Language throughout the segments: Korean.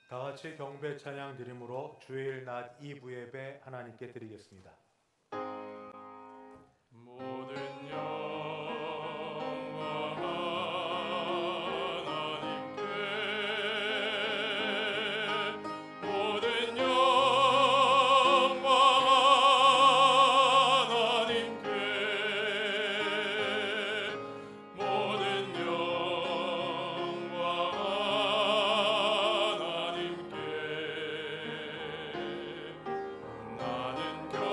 다 같이 경배 찬양 드림으로 주일 낮 2부 예배 하나님께 드리겠습니다. 모든 영광 하나님께, 모든 영광 하나님께, 모든 영광 하나님께. 나는 경배.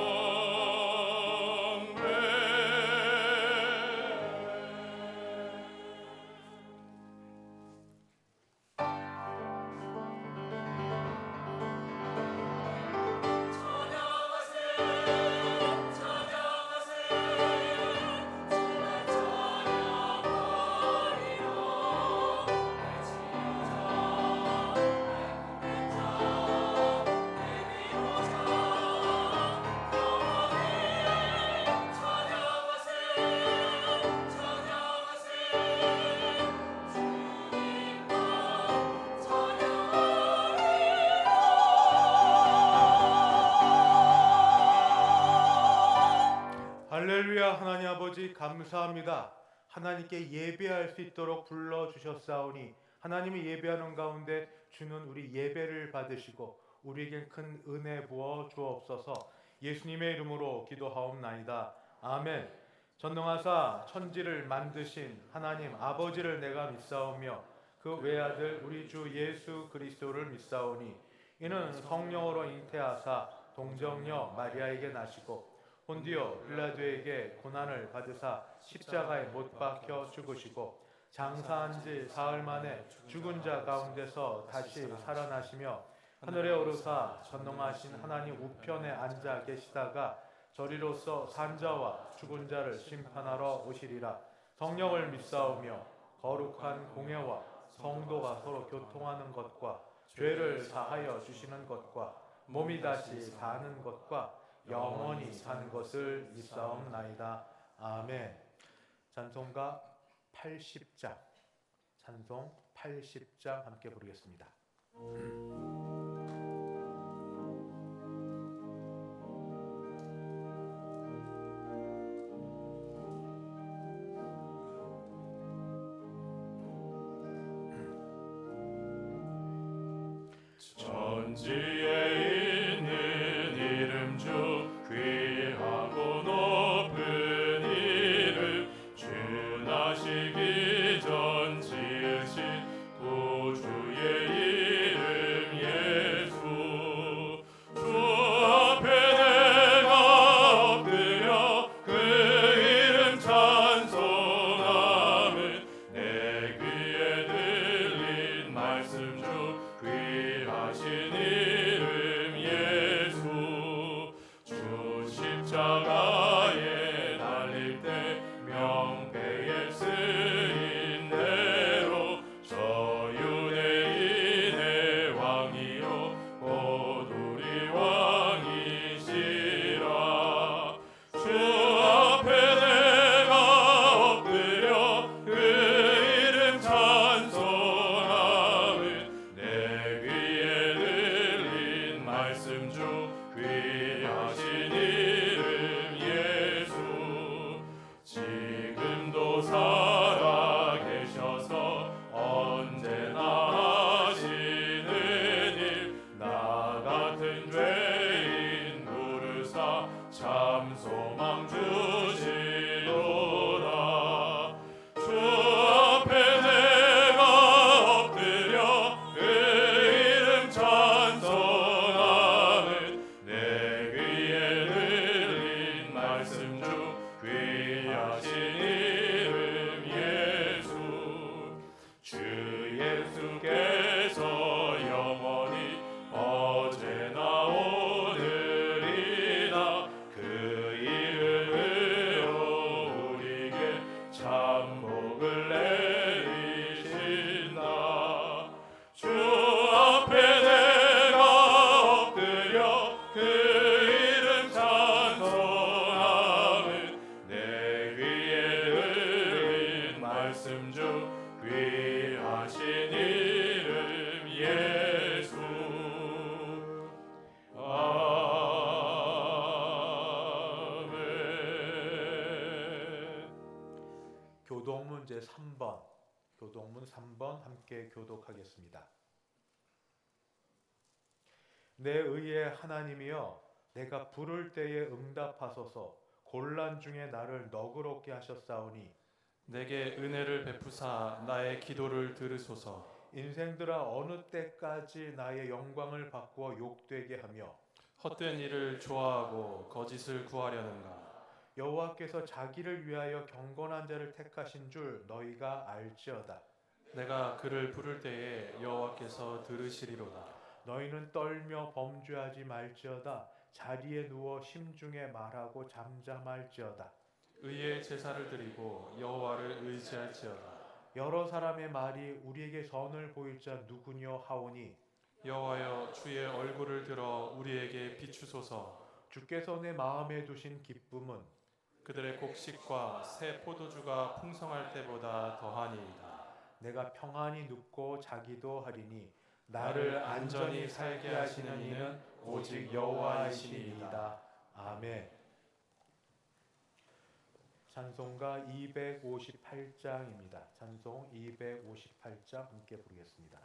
할렐루야. 하나님 아버지 감사합니다. 하나님께 예배할 수 있도록 불러주셨사오니 하나님이 예배하는 가운데 주는 우리 예배를 받으시고 우리에게 큰 은혜 부어 주옵소서. 예수님의 이름으로 기도하옵나이다. 아멘. 전능하사 천지를 만드신 하나님 아버지를 내가 믿사오며 그 외아들 우리 주 예수 그리스도를 믿사오니 이는 성령으로 잉태하사 동정녀 마리아에게 나시고 본디오 빌라도에게 고난을 받으사 십자가에 못 박혀 죽으시고 장사한 지 사흘 만에 죽은 자 가운데서 다시 살아나시며 하늘에 오르사 전능하신 하나님 우편에 앉아 계시다가 저리로서 산자와 죽은 자를 심판하러 오시리라. 성령을 믿사오며 거룩한 공예와 성도가 서로 교통하는 것과 죄를 사하여 주시는 것과 몸이 다시 사는 것과 영원히 사는 것을 믿사옵나이다. 아멘. 찬송가 80장, 찬송 80장 함께 부르겠습니다. 천지에 있는 이름 중 귀하고 높은 이름, 주 나시기 전 지으신 구주의 이름 예수. 주 앞에 내가 엎드려 그 이름 찬송하면 내 귀에 들린 말씀 중 귀하신 이름 문제 3번, 교독문 3번 함께 교독하겠습니다. 내 의의 하나님이여, 내가 부를 때에 응답하소서. 곤란 중에 나를 너그럽게 하셨사오니 내게 은혜를 베푸사 나의 기도를 들으소서. 인생들아, 어느 때까지 나의 영광을 바꾸어 욕되게 하며 헛된 일을 좋아하고 거짓을 구하려는가. 여호와께서 자기를 위하여 경건한 자를 택하신 줄 너희가 알지어다. 내가 그를 부를 때에 여호와께서 들으시리로다. 너희는 떨며 범죄하지 말지어다. 자리에 누워 심중에 말하고 잠잠할지어다. 의의 제사를 드리고 여호와를 의지할지어다. 여러 사람의 말이 우리에게 선을 보일 자 누구뇨 하오니 여호와여, 주의 얼굴을 들어 우리에게 비추소서. 주께서 내 마음에 두신 기쁨은 그들의 곡식과 새 포도주가 풍성할 때보다 더하니이다. 내가 평안히 눕고 자기도 하리니 나를 안전히 살게 하시는 이는 오직 여호와이시니이다. 아멘. 찬송가 258장입니다. 찬송 258장 함께 부르겠습니다.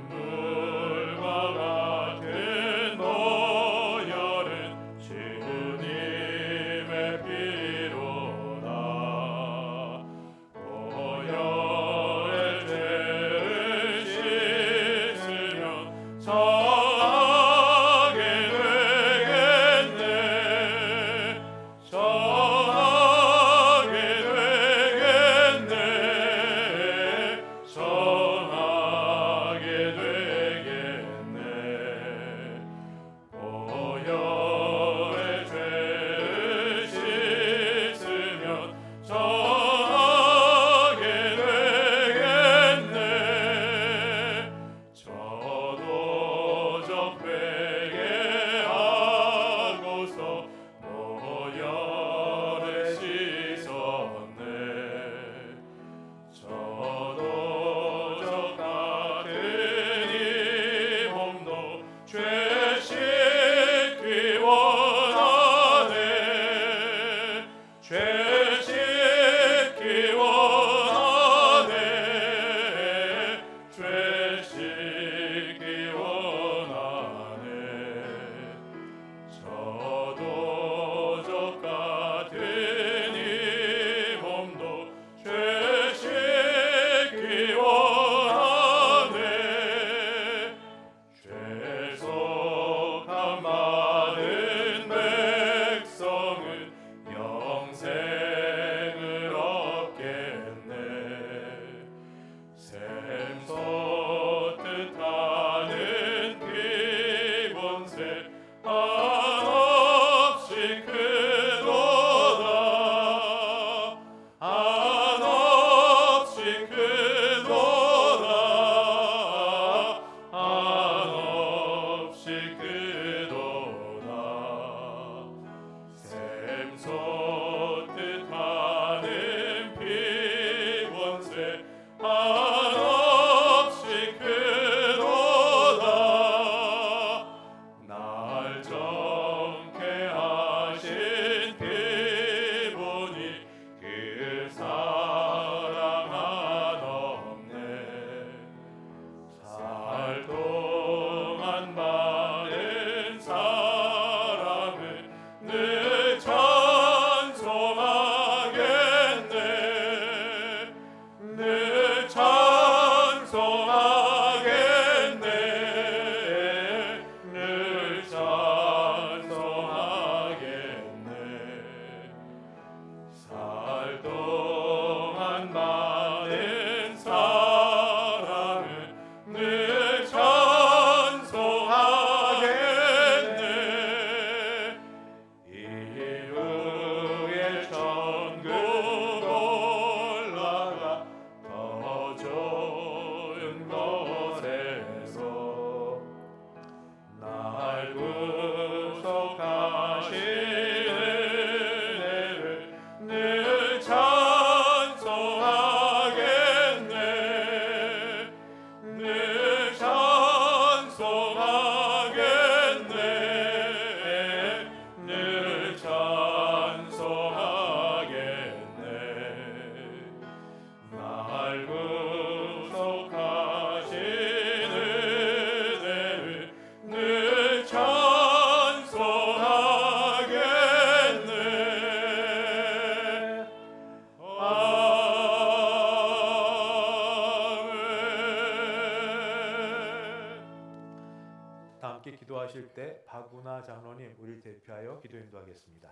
샘물과 같은 너열은 주님의 피로 기도하실 때 박운하 장로님 우리를 대표하여 기도 인도하겠습니다.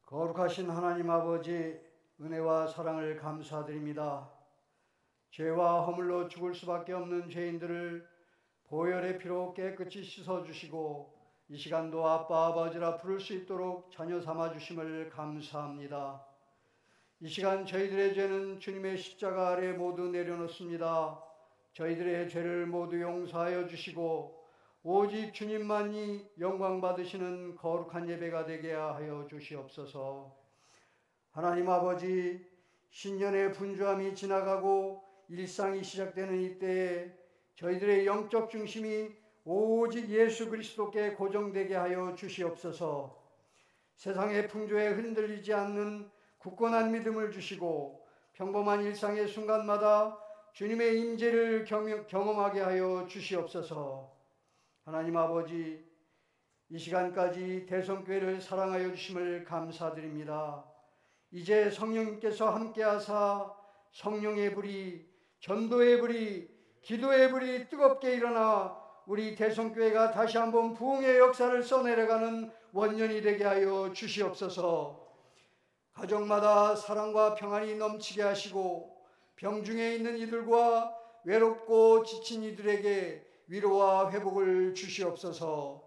거룩하신 하나님 아버지, 은혜와 사랑을 감사드립니다. 죄와 허물로 죽을 수밖에 없는 죄인들을 보혈의 피로 깨끗이 씻어주시고 이 시간도 아빠 아버지라 부를 수 있도록 자녀 삼아주심을 감사합니다. 이 시간 저희들의 죄는 주님의 십자가 아래 모두 내려놓습니다. 저희들의 죄를 모두 용서하여 주시고 오직 주님만이 영광 받으시는 거룩한 예배가 되게 하여 주시옵소서. 하나님 아버지, 신년의 분주함이 지나가고 일상이 시작되는 이때에 저희들의 영적 중심이 오직 예수 그리스도께 고정되게 하여 주시옵소서. 세상의 풍조에 흔들리지 않는 굳건한 믿음을 주시고 평범한 일상의 순간마다 주님의 임재를 경험하게 하여 주시옵소서. 하나님 아버지, 이 시간까지 대성교회를 사랑하여 주심을 감사드립니다. 이제 성령님께서 함께하사 성령의 불이, 전도의 불이, 기도의 불이 뜨겁게 일어나 우리 대성교회가 다시 한번 부흥의 역사를 써내려가는 원년이 되게 하여 주시옵소서. 가정마다 사랑과 평안이 넘치게 하시고 병중에 있는 이들과 외롭고 지친 이들에게 위로와 회복을 주시옵소서.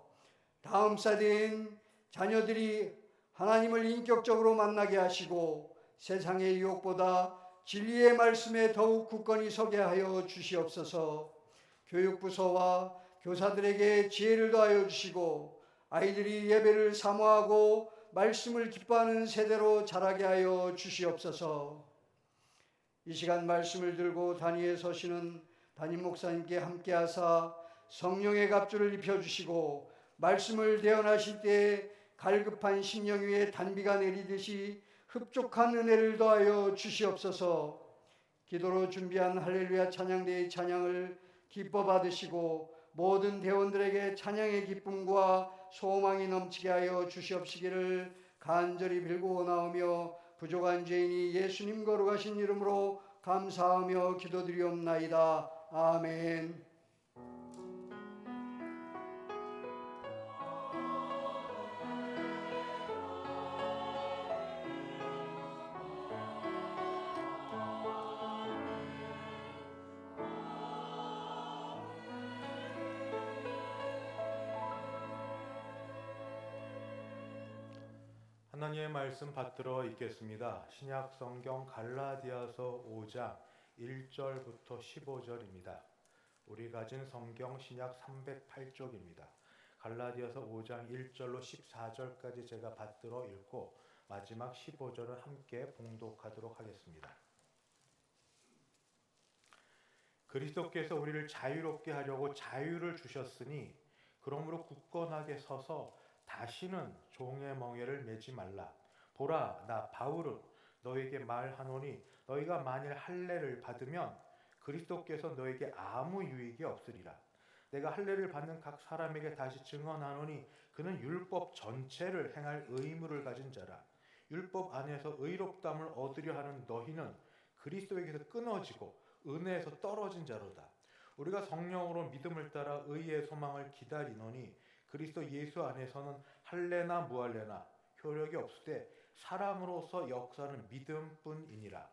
다음 세대인 자녀들이 하나님을 인격적으로 만나게 하시고 세상의 유혹보다 진리의 말씀에 더욱 굳건히 서게 하여 주시옵소서. 교육부서와 교사들에게 지혜를 더하여 주시고 아이들이 예배를 사모하고 말씀을 기뻐하는 세대로 자라게 하여 주시옵소서. 이 시간 말씀을 들고 단위에 서시는 담임 목사님께 함께하사 성령의 갑주를 입혀주시고 말씀을 대언하실 때 갈급한 심령 위에 단비가 내리듯이 흡족한 은혜를 더하여 주시옵소서. 기도로 준비한 할렐루야 찬양대의 찬양을 기뻐 받으시고 모든 대원들에게 찬양의 기쁨과 소망이 넘치게 하여 주시옵시기를 간절히 빌고 나오며 부족한 죄인이 예수님 거룩하신 이름으로 감사하며 기도드리옵나이다. 아멘. 하나님의 말씀 받들어 읽겠습니다. 신약 성경 갈라디아서 5장 1절부터 15절입니다. 우리 가진 성경 신약 308쪽입니다. 갈라디아서 5장 1절로 14절까지 제가 받들어 읽고 마지막 15절은 함께 봉독하도록 하겠습니다. 그리스도께서 우리를 자유롭게 하려고 자유를 주셨으니 그러므로 굳건하게 서서 다시는 종의 멍에를 매지 말라. 보라, 나 바울은 너에게 말하노니 너희가 만일 할례를 받으면 그리스도께서 너에게 아무 유익이 없으리라. 내가 할례를 받는 각 사람에게 다시 증언하노니 그는 율법 전체를 행할 의무를 가진 자라. 율법 안에서 의롭다함을 얻으려 하는 너희는 그리스도에게서 끊어지고 은혜에서 떨어진 자로다. 우리가 성령으로 믿음을 따라 의의 소망을 기다리노니 그리스도 예수 안에서는 할례나 무할례나 효력이 없으되 사랑으로서 역사는 믿음뿐이니라.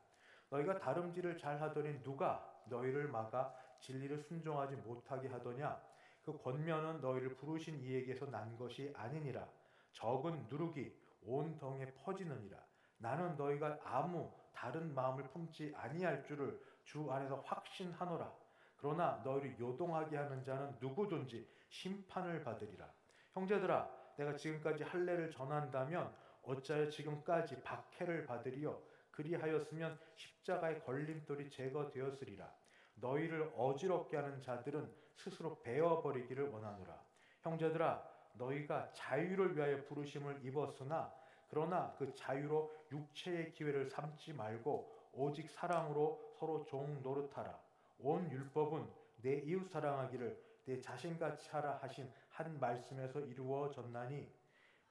너희가 다름질을 잘하더니 누가 너희를 막아 진리를 순종하지 못하게 하더냐? 그 권면은 너희를 부르신 이에게서 난 것이 아니니라. 적은 누룩이 온 덩에 퍼지느니라. 나는 너희가 아무 다른 마음을 품지 아니할 줄을 주 안에서 확신하노라. 그러나 너희를 요동하게 하는 자는 누구든지 심판을 받으리라. 형제들아, 내가 지금까지 할례를 전한다면 어찌하여 지금까지 박해를 받으리요? 그리하였으면 십자가의 걸림돌이 제거되었으리라. 너희를 어지럽게 하는 자들은 스스로 베어버리기를 원하노라. 형제들아, 너희가 자유를 위하여 부르심을 입었으나 그러나 그 자유로 육체의 기회를 삼지 말고 오직 사랑으로 서로 종 노릇하라. 온 율법은 내 이웃 사랑하기를 내 자신같이 하라 하신 한 말씀에서 이루어졌나니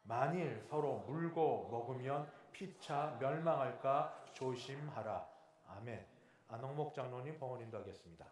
만일 서로 물고 먹으면 피차 멸망할까 조심하라. 아멘. 안홍목 장로님 봉헌 인도하겠습니다.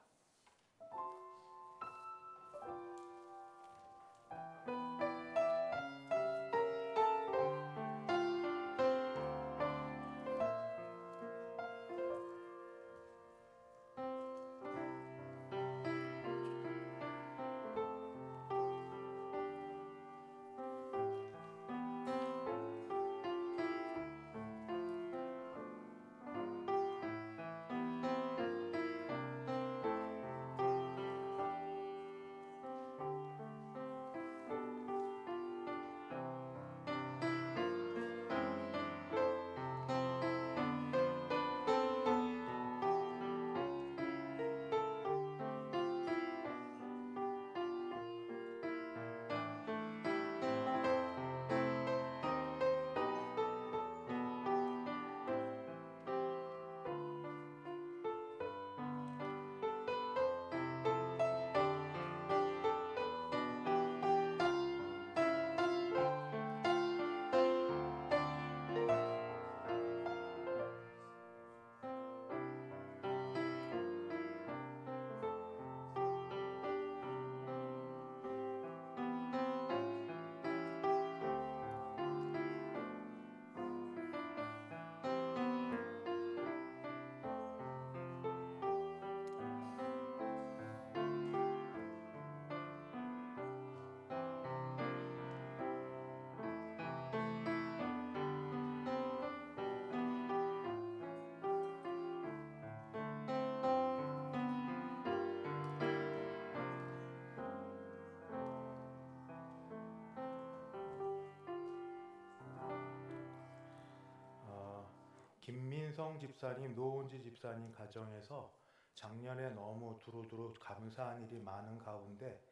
김민성 집사님, 노은지 집사님 가정에서 작년에 너무 두루두루 감사한 일이 많은 가운데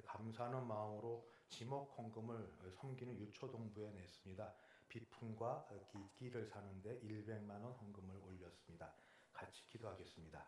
감사하는 마음으로 지목 헌금을 섬기는 유초동부에 냈습니다. 비품과 기기를 사는데 100만 원 헌금을 올렸습니다. 같이 기도하겠습니다.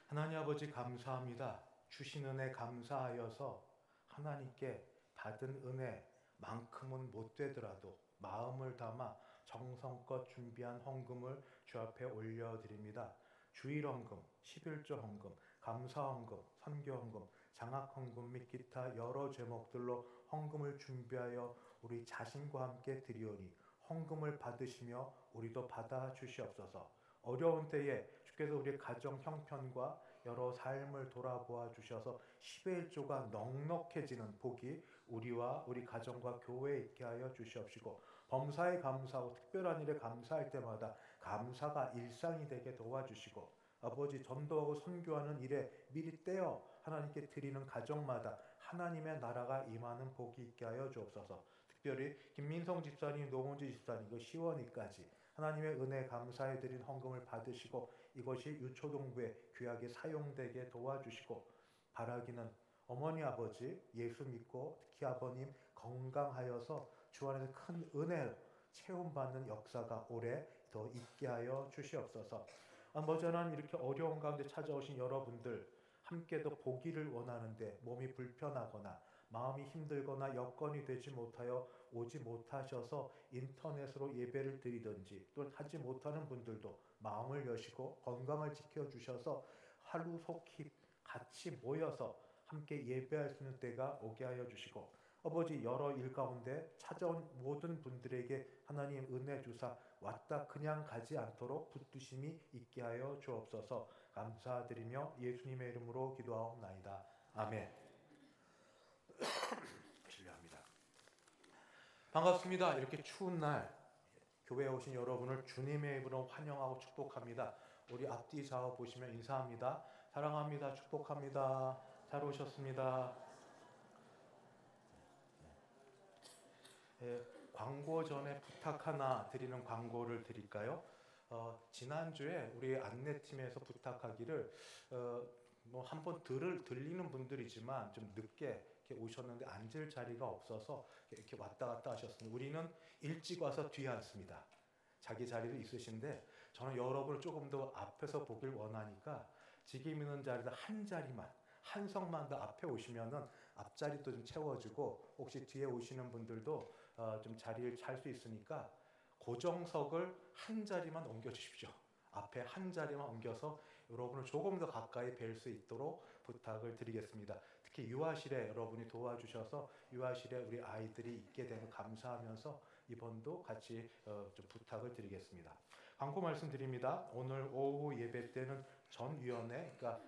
하나님 아버지 감사합니다. 주신 은혜 감사하여서 하나님께 받은 은혜만큼은 못 되더라도 마음을 담아 정성껏 준비한 헌금을 주 앞에 올려드립니다. 주일 헌금, 11조 헌금, 감사 헌금, 선교 헌금, 장학 헌금 및 기타 여러 제목들로 헌금을 준비하여 우리 자신과 함께 드리오니 헌금을 받으시며 우리도 받아 주시옵소서. 어려운 때에 주께서 우리 가정 형편과 여러 삶을 돌아보아 주셔서 10의 1조가 넉넉해지는 복이 우리와 우리 가정과 교회에 있게 하여 주시옵시고, 범사에 감사하고 특별한 일에 감사할 때마다 감사가 일상이 되게 도와주시고, 아버지 전도하고 선교하는 일에 미리 떼어 하나님께 드리는 가정마다 하나님의 나라가 임하는 복이 있게 하여 주옵소서. 특별히 김민성 집사님, 노은지 집사님, 그 시원이까지 하나님의 은혜 감사해 드린 헌금을 받으시고 이것이 유초동부에 귀하게 사용되게 도와주시고, 바라기는 어머니 아버지 예수 믿고 특히 아버님 건강하여서 주 안에서 큰 은혜 체험받는 역사가 올해 더 있게 하여 주시옵소서. 머지않은 이렇게 어려운 가운데 찾아오신 여러분들 함께도 보기를 원하는데 몸이 불편하거나 마음이 힘들거나 여건이 되지 못하여 오지 못하셔서 인터넷으로 예배를 드리든지 또는 하지 못하는 분들도 마음을 여시고 건강을 지켜주셔서 하루속히 같이 모여서 함께 예배할 수 있는 때가 오게 하여 주시고, 아버지 여러 일 가운데 찾아온 모든 분들에게 하나님 은혜 주사 왔다 그냥 가지 않도록 붙드심이 있게 하여 주옵소서. 감사드리며 예수님의 이름으로 기도하옵나이다. 아멘. 실례합니다. 반갑습니다. 이렇게 추운 날 교회에 오신 여러분을 주님의 이름으로 환영하고 축복합니다. 우리 앞뒤 좌우 보시면 인사합니다. 사랑합니다. 축복합니다. 잘 오셨습니다. 광고 전에 부탁 하나 드리는 광고를 드릴까요? 지난주에 우리 안내팀에서 부탁하기를 뭐 한번 들리는 분들이지만 좀 늦게 이렇게 오셨는데 앉을 자리가 없어서 이렇게 왔다 갔다 하셨습니다. 우리는 일찍 와서 뒤에 앉습니다. 자기 자리도 있으신데 저는 여러분을 조금 더 앞에서 보길 원하니까 지금 있는 자리에서 한 자리만, 한 석만 더 앞에 오시면은 앞자리도 좀 채워주고 혹시 뒤에 오시는 분들도 좀 자리를 찰 수 있으니까 고정석을 한 자리만 옮겨 주십시오. 앞에 한 자리만 옮겨서 여러분을 조금 더 가까이 뵐 수 있도록 부탁을 드리겠습니다. 특히 유아실에 여러분이 도와주셔서 유아실에 우리 아이들이 있게 되면 감사하면서 이번도 같이 좀 부탁을 드리겠습니다. 광고 말씀드립니다. 오늘 오후 예배 때는 전위원회, 그러니까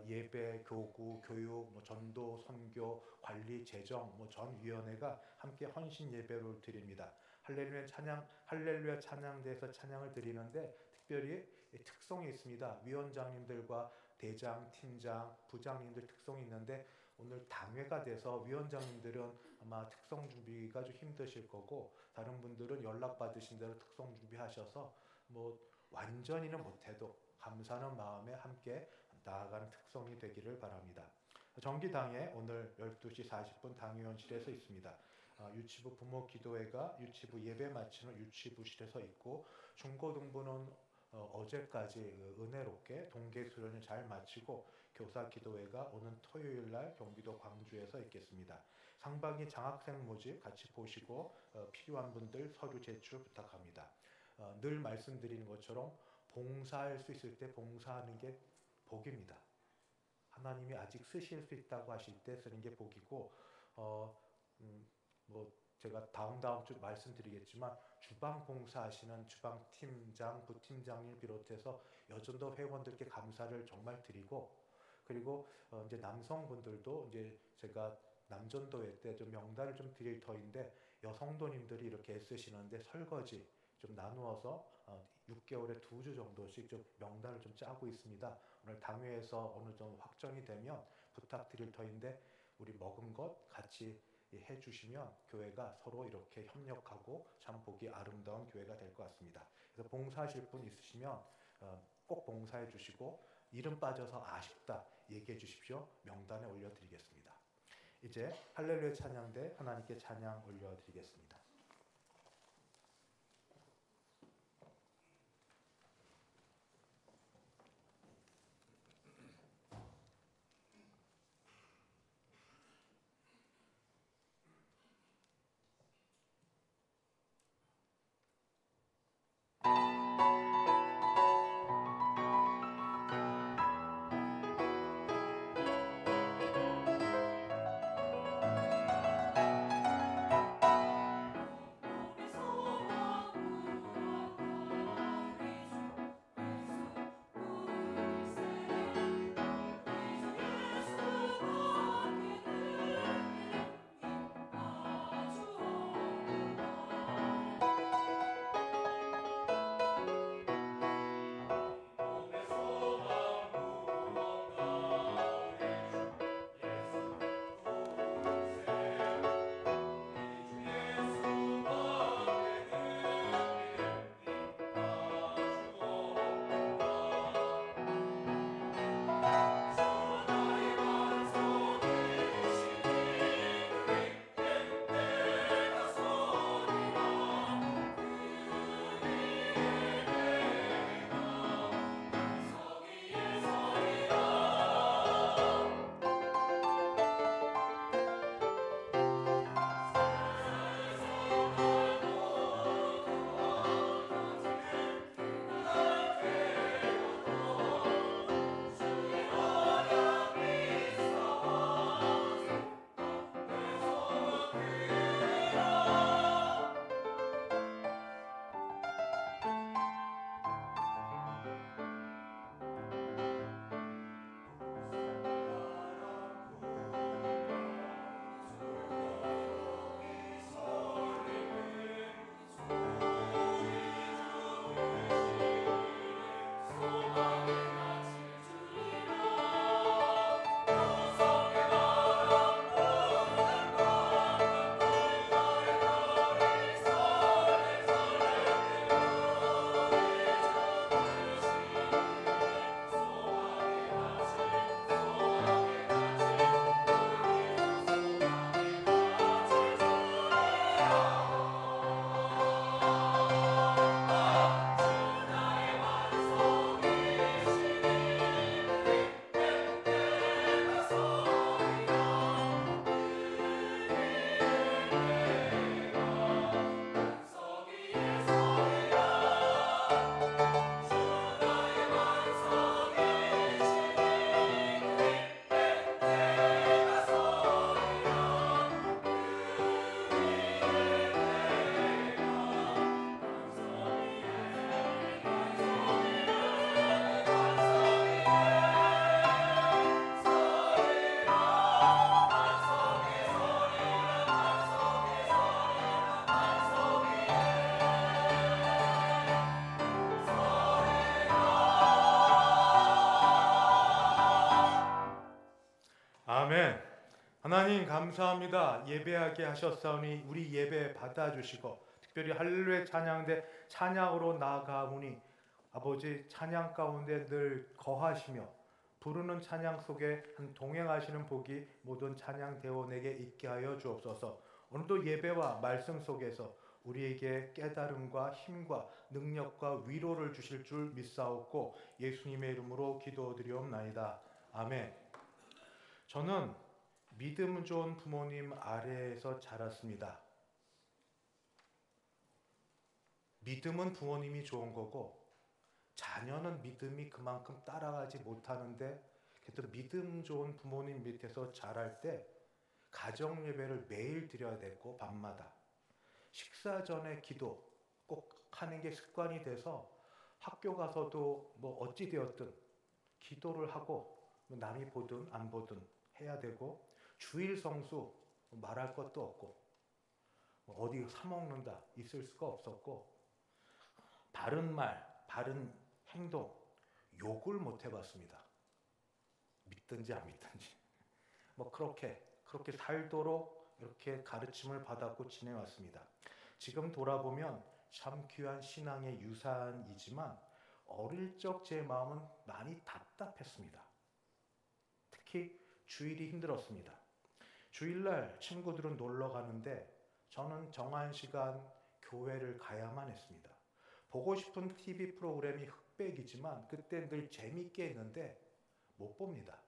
예배, 교구, 교육, 전도, 선교, 관리, 재정, 전위원회가 함께 헌신 예배를 드립니다. 할렐루야 찬양대에서 찬양을 드리는데 특별히 특성이 있습니다. 위원장님들과 대장, 팀장, 부장님들 특성이 있는데 오늘 당회가 돼서 위원장님들은 아마 특성 준비가 좀 힘드실 거고 다른 분들은 연락 받으신 대로 특성 준비하셔서 완전히는 못해도 감사하는 마음에 함께 나아가는 특성이 되기를 바랍니다. 정기당회 오늘 12시 40분 당회원실에서 있습니다. 유치부 부모 기도회가 유치부 예배 마치는 유치부실에서 있고 중고등부는 어제까지 은혜롭게 동계 수련을 잘 마치고 교사 기도회가 오는 토요일 날 경기도 광주에서 있겠습니다. 상반기 장학생 모집 같이 보시고 필요한 분들 서류 제출 부탁합니다. 늘 말씀드리는 것처럼 봉사할 수 있을 때 봉사하는 게 복입니다. 하나님이 아직 쓰실 수 있다고 하실 때 쓰는 게 복이고 제가 다음 주 말씀드리겠지만 주방 봉사하시는 주방 팀장, 부팀장님 비롯해서 여전도 회원들께 감사를 정말 드리고 그리고 이제 남성분들도 이제 제가 남전도회 때 좀 명단을 좀 드릴 터인데 여성도님들이 이렇게 애쓰시는데 설거지 좀 나누어서 6개월에 2주 정도씩 좀 명단을 좀 짜고 있습니다. 오늘 당회에서 어느 정도 확정이 되면 부탁드릴 터인데 우리 먹은 것 같이 해주시면 교회가 서로 이렇게 협력하고 참 보기 아름다운 교회가 될 것 같습니다. 그래서 봉사하실 분 있으시면 꼭 봉사해 주시고 이름 빠져서 아쉽다 얘기해 주십시오. 명단에 올려드리겠습니다. 이제 할렐루야 찬양대 하나님께 찬양 올려드리겠습니다. 아멘. 하나님 감사합니다. 예배하게 하셨사오니 우리 예배 받아주시고 특별히 할렐루야 찬양대 찬양으로 나아가오니 아버지 찬양 가운데 늘 거하시며 부르는 찬양 속에 한 동행하시는 복이 모든 찬양 대원에게 있게 하여 주옵소서. 오늘도 예배와 말씀 속에서 우리에게 깨달음과 힘과 능력과 위로를 주실 줄 믿사옵고 예수님의 이름으로 기도드리옵나이다. 아멘. 저는 믿음 좋은 부모님 아래에서 자랐습니다. 믿음은 부모님이 좋은 거고 자녀는 믿음이 그만큼 따라가지 못하는데 그래도 믿음 좋은 부모님 밑에서 자랄 때 가정 예배를 매일 드려야 되고 밤마다 식사 전에 기도 꼭 하는 게 습관이 돼서 학교 가서도 뭐 어찌 되었든 기도를 하고 남이 보든 안 보든 해야 되고 주일 성수 말할 것도 없고 어디 사 먹는다 있을 수가 없었고 바른 말, 바른 행동 욕을 못 해봤습니다. 믿든지 안 믿든지 뭐 그렇게 살도록 이렇게 가르침을 받았고 지내왔습니다. 지금 돌아보면 참 귀한 신앙의 유산이지만 어릴 적 제 마음은 많이 답답했습니다. 특히 주일이 힘들었습니다. 주일날 친구들은 놀러 가는데 저는 정한 시간 교회를 가야만 했습니다. 보고 싶은 TV 프로그램이 흑백이지만 그때 늘 재밌게 했는데 못 봅니다.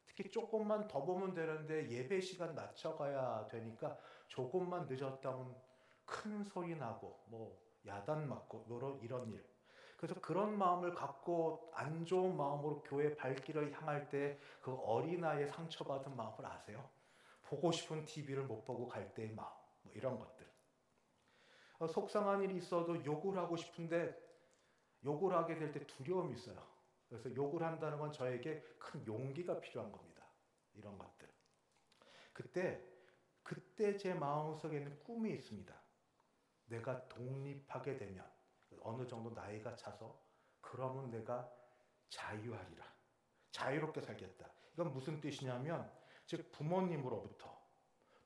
특히 조금만 더 보면 되는데 예배 시간 낮춰가야 되니까 조금만 늦었다면 큰 소리 나고 뭐 야단 맞고 이런 일. 그래서 그런 마음을 갖고 안 좋은 마음으로 교회 발길을 향할 때 그 어린아이의 상처받은 마음을 아세요? 보고 싶은 TV를 못 보고 갈 때의 마음, 뭐 이런 것들. 속상한 일이 있어도 욕을 하고 싶은데 욕을 하게 될 때 두려움이 있어요. 그래서 욕을 한다는 건 저에게 큰 용기가 필요한 겁니다. 이런 것들. 그때 제 마음속에는 꿈이 있습니다. 내가 독립하게 되면 어느 정도 나이가 차서 그러면 내가 자유하리라. 자유롭게 살겠다. 이건 무슨 뜻이냐면 즉 부모님으로부터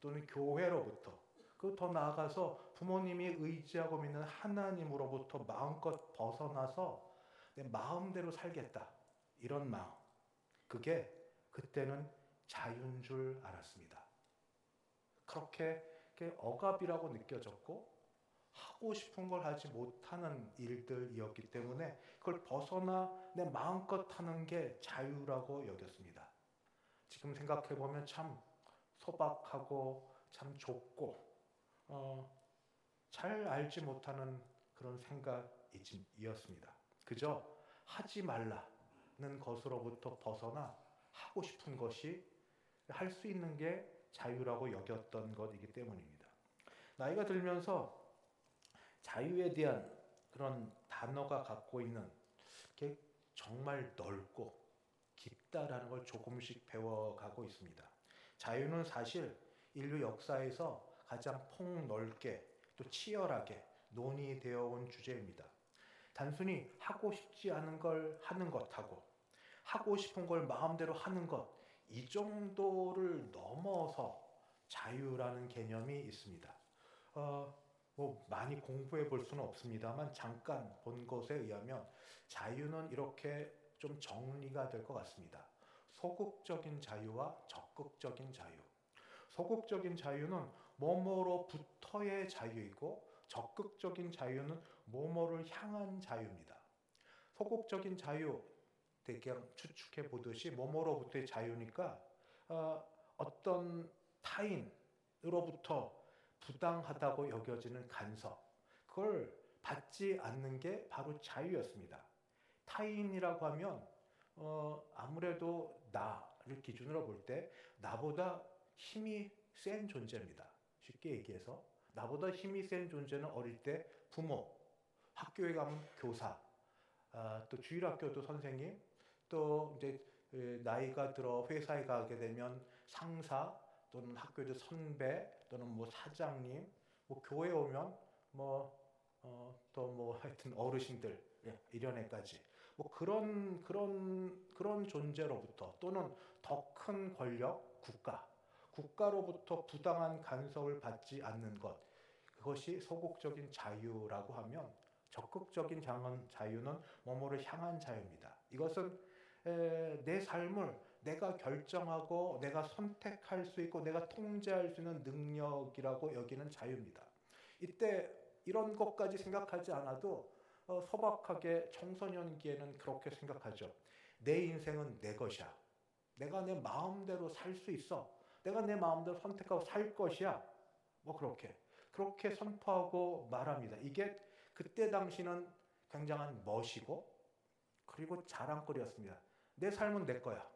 또는 교회로부터 그 더 나아가서 부모님이 의지하고 믿는 하나님으로부터 마음껏 벗어나서 내 마음대로 살겠다. 이런 마음. 그게 그때는 자유인 줄 알았습니다. 그렇게 억압이라고 느껴졌고 하고 싶은 걸 하지 못하는 일들이었기 때문에 그걸 벗어나 내 마음껏 하는 게 자유라고 여겼습니다. 지금 생각해보면 참 소박하고 참 좁고 잘 알지 못하는 그런 생각이었습니다. 그저 하지 말라는 것으로부터 벗어나 하고 싶은 것이 할 수 있는 게 자유라고 여겼던 것이기 때문입니다. 나이가 들면서 자유에 대한 그런 단어가 갖고 있는 게 정말 넓고 깊다라는 걸 조금씩 배워가고 있습니다. 자유는 사실 인류 역사에서 가장 폭넓게 또 치열하게 논의되어 온 주제입니다. 단순히 하고 싶지 않은 걸 하는 것하고 하고 싶은 걸 마음대로 하는 것 이 정도를 넘어서 자유라는 개념이 있습니다. 뭐 많이 공부해 볼 수는 없습니다만 잠깐 본 것에 의하면 자유는 이렇게 좀 정리가 될 것 같습니다. 소극적인 자유와 적극적인 자유. 소극적인 자유는 뭐뭐로부터의 자유이고 적극적인 자유는 뭐뭐를 향한 자유입니다. 소극적인 자유 대강 추측해 보듯이 뭐뭐로부터의 자유니까 어떤 타인으로부터 부당하다고 여겨지는 간섭 그걸 받지 않는 게 바로 자유였습니다. 타인이라고 하면 아무래도 나를 기준으로 볼 때 나보다 힘이 센 존재입니다. 쉽게 얘기해서 나보다 힘이 센 존재는 어릴 때 부모, 학교에 가면 교사, 또 주일학교도 선생님, 또 이제 나이가 들어 회사에 가게 되면 상사 또는 학교에서 선배 또는 뭐 사장님, 뭐 교회 오면 또 뭐 하여튼 어르신들 이런 애까지 뭐 그런 존재로부터 또는 더 큰 권력, 국가로부터 부당한 간섭을 받지 않는 것, 그것이 소극적인 자유라고 하면 적극적인 자유는 뭐뭐를 향한 자유입니다. 이것은 내 삶을 내가 결정하고 내가 선택할 수 있고 내가 통제할 수 있는 능력이라고 여기는 자유입니다. 이때 이런 것까지 생각하지 않아도 소박하게 청소년기에는 그렇게 생각하죠. 내 인생은 내 것이야. 내가 내 마음대로 살 수 있어. 내가 내 마음대로 선택하고 살 것이야. 뭐 그렇게 선포하고 말합니다. 이게 그때 당시는 굉장한 멋이고 그리고 자랑거리였습니다. 내 삶은 내 거야.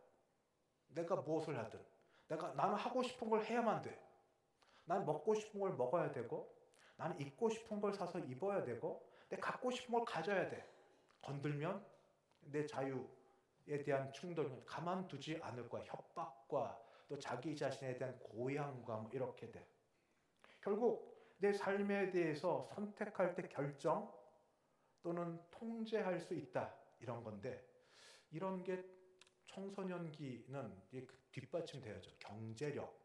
내가 무엇을 하든 나는 하고 싶은 걸 해야만 돼. 난 먹고 싶은 걸 먹어야 되고 나는 입고 싶은 걸 사서 입어야 되고 내가 갖고 싶은 걸 가져야 돼. 건들면 내 자유에 대한 충동을 가만두지 않을 거야. 협박과 또 자기 자신에 대한 고향과 뭐 이렇게 돼. 결국 내 삶에 대해서 선택할 때 결정 또는 통제할 수 있다. 이런 건데 이런 게 청소년기는 뒷받침되어져. 경제력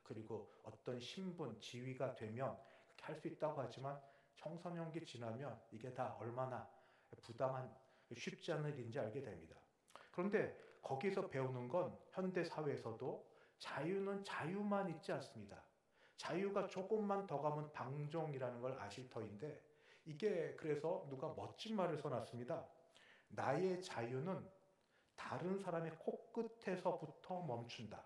그리고 어떤 신분, 지위가 되면 그렇게 할 수 있다고 하지만 청소년기 지나면 이게 다 얼마나 부당한 쉽지 않은 일인지 알게 됩니다. 그런데 거기서 배우는 건 현대 사회에서도 자유는 자유만 있지 않습니다. 자유가 조금만 더 가면 방종이라는 걸 아실 터인데 이게 그래서 누가 멋진 말을 써놨습니다. 나의 자유는 다른 사람의 코끝에서부터 멈춘다.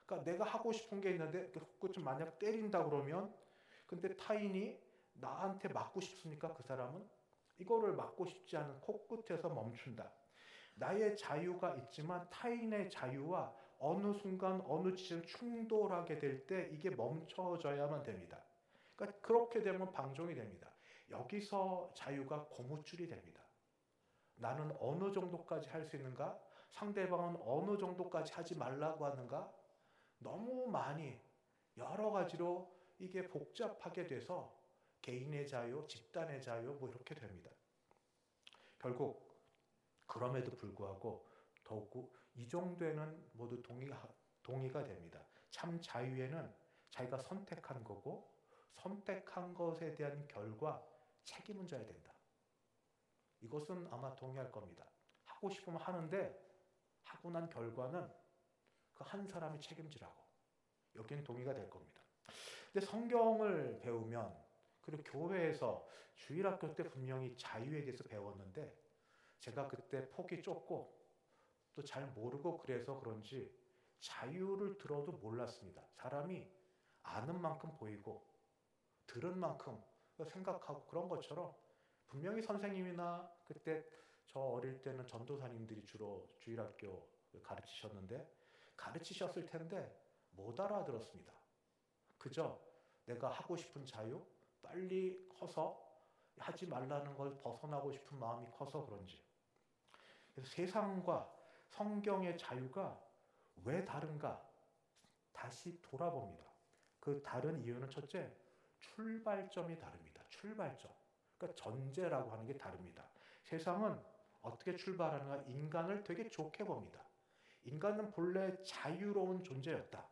그러니까 내가 하고 싶은 게 있는데 그 코끝을 만약 때린다 그러면 근데 타인이 나한테 맞고 싶습니까? 그 사람은 이거를 맞고 싶지 않은 코끝에서 멈춘다. 나의 자유가 있지만 타인의 자유와 어느 순간 어느 지점 충돌하게 될 때 이게 멈춰져야만 됩니다. 그러니까 그렇게 되면 방종이 됩니다. 여기서 자유가 고무줄이 됩니다. 나는 어느 정도까지 할 수 있는가? 상대방은 어느 정도까지 하지 말라고 하는가? 너무 많이 여러 가지로 이게 복잡하게 돼서 개인의 자유, 집단의 자유 뭐 이렇게 됩니다. 결국 그럼에도 불구하고 더욱 이 정도에는 모두 동의가 됩니다. 참 자유에는 자기가 선택한 거고 선택한 것에 대한 결과 책임은 져야 된다. 이것은 아마 동의할 겁니다. 하고 싶으면 하는데 하고 난 결과는 그 한 사람이 책임지라고. 여기는 동의가 될 겁니다. 근데 성경을 배우면 그리고 교회에서 주일학교 때 분명히 자유에 대해서 배웠는데 제가 그때 폭이 좁고 또 잘 모르고 그래서 그런지 자유를 들어도 몰랐습니다. 사람이 아는 만큼 보이고 들은 만큼 생각하고 그런 것처럼 분명히 선생님이나 그때 저 어릴 때는 전도사님들이 주로 주일학교 가르치셨는데 가르치셨을 텐데 못 알아들었습니다. 그저 내가 하고 싶은 자유, 빨리 커서 하지 말라는 걸 벗어나고 싶은 마음이 커서 그런지. 그래서 세상과 성경의 자유가 왜 다른가 다시 돌아봅니다. 그 다른 이유는 첫째, 출발점이 다릅니다. 출발점. 그러니까 전제라고 하는 게 다릅니다. 세상은 어떻게 출발하는가? 인간을 되게 좋게 봅니다. 인간은 본래 자유로운 존재였다.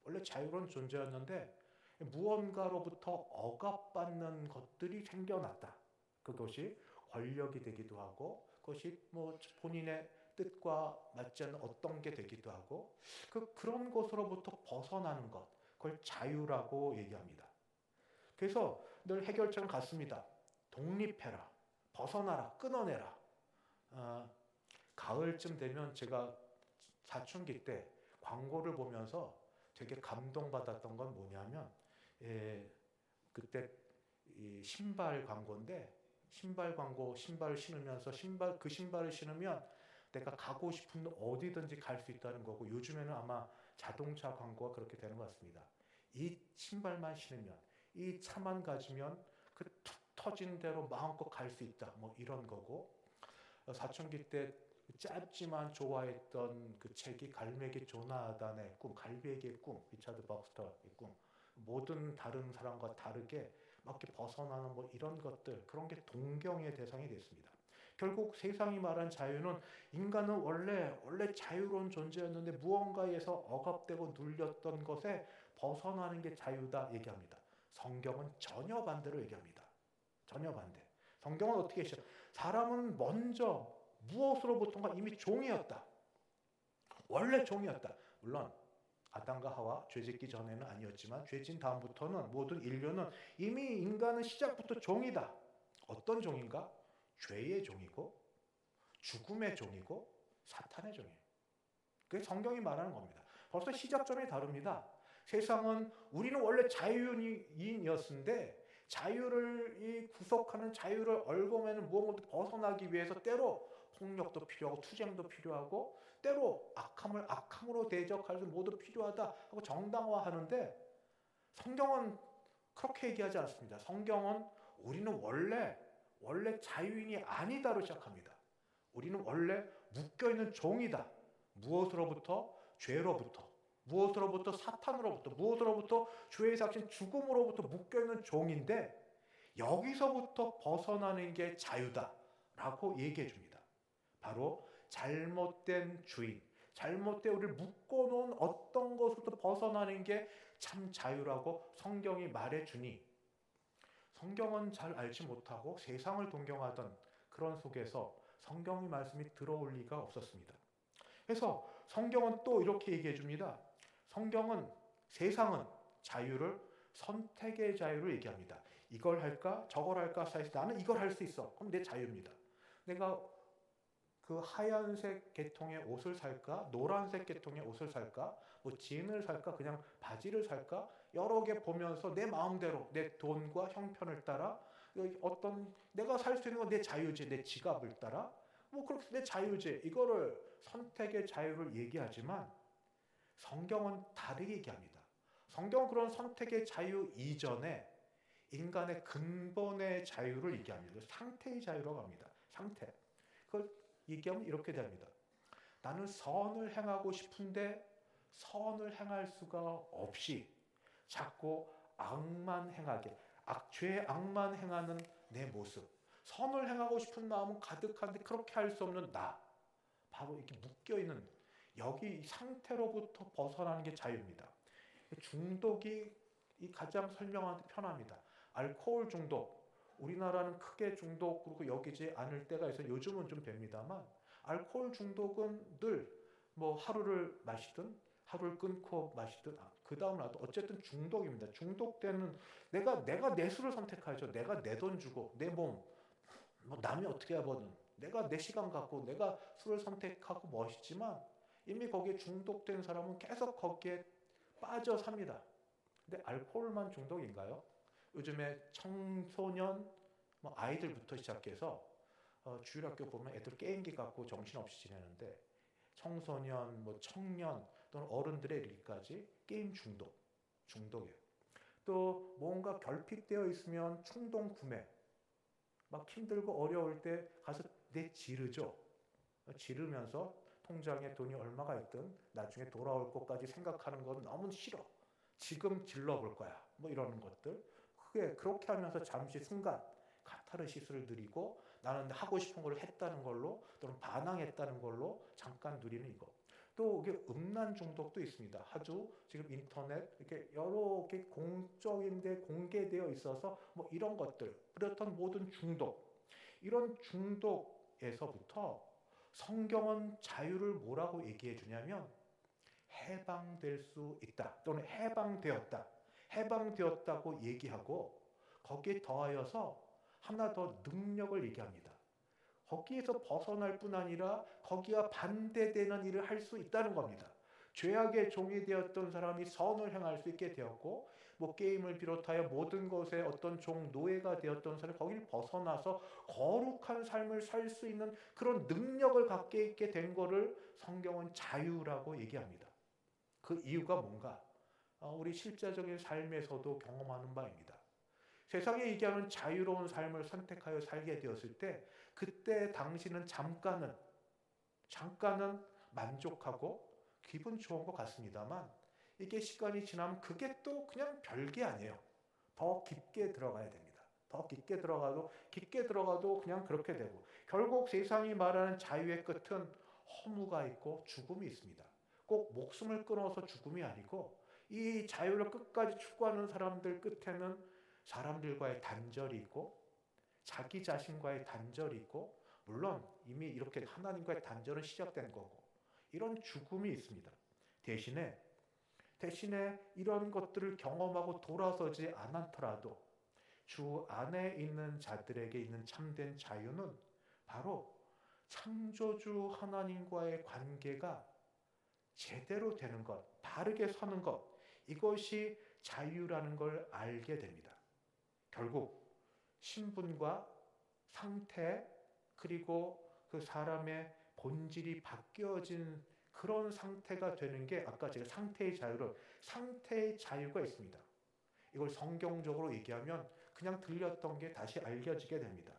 원래 자유로운 존재였는데 무언가로부터 억압받는 것들이 생겨났다. 그것이 권력이 되기도 하고 그것이 뭐 본인의 뜻과 맞지 않는 어떤 게 되기도 하고 그런 것으로부터 벗어나는 것, 그걸 자유라고 얘기합니다. 그래서 늘 해결책은 같습니다. 독립해라, 벗어나라, 끊어내라. 가을쯤 되면 제가 사춘기 때 광고를 보면서 되게 감동받았던 건 뭐냐면 그때 이 신발 광고인데 신발 광고, 신발을 신으면서 그 신발을 신으면 내가 가고 싶은 어디든지 갈 수 있다는 거고 요즘에는 아마 자동차 광고가 그렇게 되는 것 같습니다. 이 신발만 신으면 이 차만 가지면 그 툭 터진 대로 마음껏 갈 수 있다. 뭐 이런 거고 사춘기 때 짧지만 좋아했던 그 책이 갈매기 조나단의 꿈, 갈매기의 꿈, 리차드 박스터의 꿈. 모든 다른 사람과 다르게 막 이렇게 벗어나는 뭐 이런 것들 그런 게 동경의 대상이 됐습니다. 결국 세상이 말한 자유는 인간은 원래 자유로운 존재였는데 무언가에서 억압되고 눌렸던 것에 벗어나는 게 자유다 얘기합니다. 성경은 전혀 반대로 얘기합니다. 전혀 반대. 성경은 어떻게 시작? 사람은 먼저 무엇으로부터가 이미 종이었다. 원래 종이었다. 물론 아담과 하와 죄짓기 전에는 아니었지만 죄진 다음부터는 모든 인류는 이미 인간은 시작부터 종이다. 어떤 종인가? 죄의 종이고 죽음의 종이고 사탄의 종이에요. 그게 성경이 말하는 겁니다. 벌써 시작점이 다릅니다. 세상은 우리는 원래 자유인이었는데 자유를 구속하는 자유를 얽어매는 무엇보다 벗어나기 위해서 때로 폭력도 필요하고 투쟁도 필요하고 때로 악함을 악함으로 대적할 수 모두 필요하다 하고 정당화하는데 성경은 그렇게 얘기하지 않습니다. 성경은 우리는 원래 자유인이 아니다로 시작합니다. 우리는 원래 묶여있는 종이다. 무엇으로부터? 죄로부터. 무엇으로부터? 사탄으로부터. 무엇으로부터? 죄의 삭신 죽음으로부터 묶여있는 종인데 여기서부터 벗어나는 게 자유다라고 얘기해 줍니다. 바로 잘못된 주인, 잘못된 우리를 묶어놓은 어떤 것으로부터 벗어나는 게 참 자유라고 성경이 말해주니 성경은 잘 알지 못하고 세상을 동경하던 그런 속에서 성경의 말씀이 들어올 리가 없었습니다. 그래서 성경은 또 이렇게 얘기해 줍니다. 세상은 자유를 선택의 자유를 얘기합니다. 이걸 할까 저걸 할까 사이에서 나는 이걸 할 수 있어. 그럼 내 자유입니다. 내가 그 하얀색 계통의 옷을 살까 노란색 계통의 옷을 살까 뭐 진을 살까 그냥 바지를 살까 여러 개 보면서 내 마음대로 내 돈과 형편을 따라 어떤 내가 살 수 있는 건 내 자유지 내 지갑을 따라 뭐 그렇게 내 자유지 이거를 선택의 자유를 얘기하지만 성경은 다르게 얘기합니다. 성경은 그런 선택의 자유 이전에 인간의 근본의 자유를 얘기합니다. 상태의 자유라고 합니다. 상태. 그걸 얘기하면 이렇게 됩니다. 나는 선을 행하고 싶은데 선을 행할 수가 없이 자꾸 악만 행하게 죄의 악만 행하는 내 모습 선을 행하고 싶은 마음은 가득한데 그렇게 할 수 없는 나 바로 이렇게 묶여있는 여기 상태로부터 벗어나는 게 자유입니다. 중독이 가장 설명하기 편합니다. 알코올 중독 우리나라는 크게 중독 그리고 여기지 않을 때가 있어요. 요즘은 좀 뵙니다만 알코올 중독은 늘 뭐 하루를 마시든 하루를 끊고 마시든 그 다음 나도 어쨌든 중독입니다. 중독 때는 내가 내 수를 선택하죠. 내가 내 돈 주고 내 몸 뭐 남이 어떻게 하거든 내가 내 시간 갖고 내가 수를 선택하고 멋있지만 이미 거기에 중독된 사람은 계속 거기에 빠져 삽니다. 근데 알코올만 중독인가요? 요즘에 청소년 뭐 아이들부터 시작해서 주일학교 보면 애들 게임기 갖고 정신없이 지내는데 청소년, 뭐 청년 또는 어른들의 이르기까지 게임 중독이에요. 또 뭔가 결핍되어 있으면 충동 구매, 막 힘들고 어려울 때 가서 내 지르죠. 지르면서 통장에 돈이 얼마가 있든 나중에 돌아올 것까지 생각하는 건 너무 싫어. 지금 질러볼 거야. 뭐 이러는 것들. 그렇게 하면서 잠시 순간 카타르시스를 누리고 나는 하고 싶은 걸 했다는 걸로 또는 반항했다는 걸로 잠깐 누리는 이거. 또 이게 음란 중독도 있습니다. 아주 지금 인터넷 이렇게 여러 개 공적인데 공개되어 있어서 뭐 이런 것들 그렇던 모든 중독 이런 중독에서부터 성경은 자유를 뭐라고 얘기해 주냐면 해방될 수 있다 또는 해방되었다고 얘기하고 거기에 더하여서 하나 더 능력을 얘기합니다. 거기에서 벗어날 뿐 아니라 거기와 반대되는 일을 할 수 있다는 겁니다. 죄악의 종이 되었던 사람이 선을 행할 수 있게 되었고 뭐 게임을 비롯하여 모든 것에 어떤 종 노예가 되었던 사람이 거기를 벗어나서 거룩한 삶을 살 수 있는 그런 능력을 갖게 있게 된 거를 성경은 자유라고 얘기합니다. 그 이유가 뭔가 우리 실제적인 삶에서도 경험하는 바입니다. 세상에 얘기하는 자유로운 삶을 선택하여 살게 되었을 때 그때 당신은 잠깐은 만족하고 기분 좋은 것 같습니다만 이게 시간이 지나면 그게 또 그냥 별게 아니에요. 더 깊게 들어가야 됩니다. 더 깊게 들어가도 그냥 그렇게 되고, 결국 세상이 말하는 자유의 끝은 허무가 있고 죽음이 있습니다. 꼭 목숨을 끊어서 죽음이 아니고, 이 자유를 끝까지 추구하는 사람들 끝에는 사람들과의 단절이 있고, 자기 자신과의 단절이 있고, 물론 이미 이렇게 하나님과의 단절은 시작된 거고, 이런 죽음이 있습니다. 대신에 이런 것들을 경험하고 돌아서지 않았더라도 주 안에 있는 자들에게 있는 참된 자유는 바로 창조주 하나님과의 관계가 제대로 되는 것, 바르게 서는 것, 이것이 자유라는 걸 알게 됩니다. 결국 신분과 상태, 그리고 그 사람의 본질이 바뀌어진 그런 상태가 되는 게, 아까 제가 상태의 자유가 있습니다. 이걸 성경적으로 얘기하면 그냥 들렸던 게 다시 알려지게 됩니다.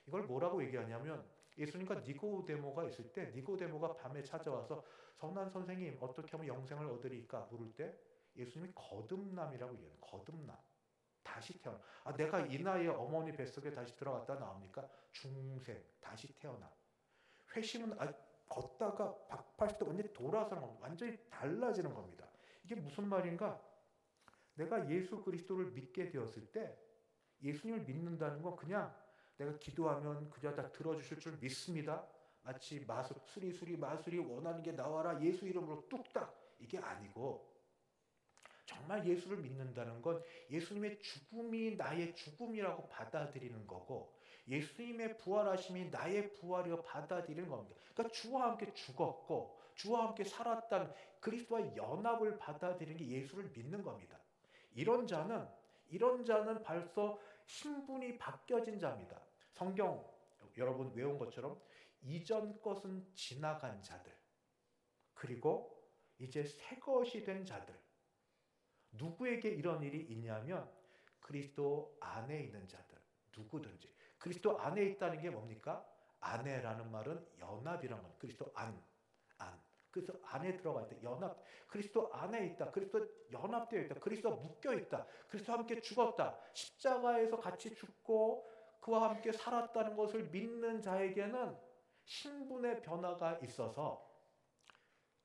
이걸 뭐라고 얘기하냐면, 예수님과 니고데모가 있을 때, 니고데모가 밤에 찾아와서 선한 선생님, 어떻게 하면 영생을 얻으리까 물을 때, 예수님이 거듭남이라고 얘기해요. 거듭남. 다시 태어나. 내가 이 나이에 어머니 뱃속에 다시 들어갔다 나옵니까? 중생, 다시 태어나. 회심은 걷다가 180도 완전히 돌아서는 겁니다. 완전히 달라지는 겁니다. 이게 무슨 말인가? 내가 예수 그리스도를 믿게 되었을 때, 예수님을 믿는다는 건 그냥 내가 기도하면 그저 다 들어주실 줄 믿습니다. 마치 마술이 원하는 게 나와라 예수 이름으로 뚝딱, 이게 아니고, 정말 예수를 믿는다는 건 예수님의 죽음이 나의 죽음이라고 받아들이는 거고, 예수님의 부활하심이 나의 부활이라고 받아들이는 겁니다. 그러니까 주와 함께 죽었고 주와 함께 살았다는 그리스도와의 연합을 받아들이는 게 예수를 믿는 겁니다. 이런 자는 벌써 신분이 바뀌어진 자입니다. 성경 여러분 외운 것처럼 이전 것은 지나간 자들, 그리고 이제 새 것이 된 자들. 누구에게 이런 일이 있냐면 그리스도 안에 있는 자들, 누구든지. 그리스도 안에 있다는 게 뭡니까? 안에라는 말은 연합이라는 말. 그리스도 안. 그래서 안에 들어가 있다. 연합. 그리스도 안에 있다. 그리스도 연합되어 있다. 그리스도 묶여 있다. 그리스도 함께 죽었다. 십자가에서 같이 죽고 그와 함께 살았다는 것을 믿는 자에게는 신분의 변화가 있어서